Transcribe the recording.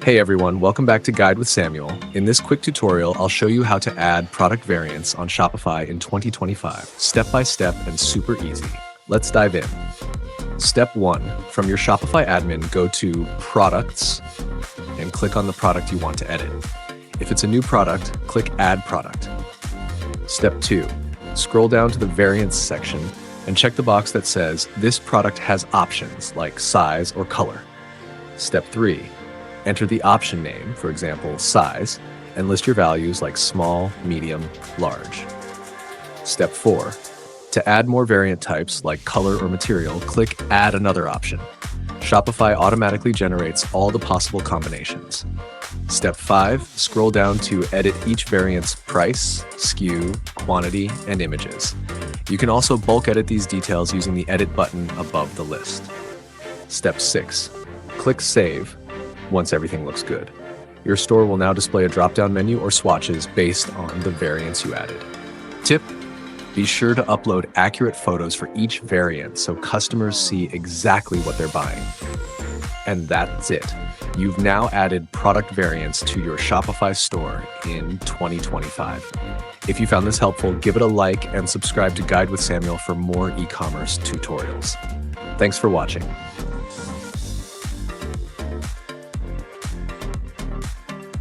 Hey everyone, welcome back to Guide with Samuel. In this quick tutorial, I'll show you how to add product variants on Shopify in 2025, step by step and super easy. Let's dive in. Step 1, from your Shopify admin, go to Products and click on the product you want to edit. If it's a new product, click Add Product. Step 2, scroll down to the Variants section and check the box that says this product has options like size or color. Step 3, enter the option name, for example, size, and list your values like small, medium, large. Step 4, to add more variant types like color or material, click Add Another option. Shopify automatically generates all the possible combinations. Step 5, scroll down to edit each variant's price, SKU, quantity, and images. You can also bulk edit these details using the Edit button above the list. Step 6, click Save once everything looks good. Your store will now display a drop-down menu or swatches based on the variants you added. Tip: be sure to upload accurate photos for each variant so customers see exactly what they're buying. And that's it. You've now added product variants to your Shopify store in 2025. If you found this helpful, give it a like and subscribe to Guide with Samuel for more e-commerce tutorials. Thanks for watching.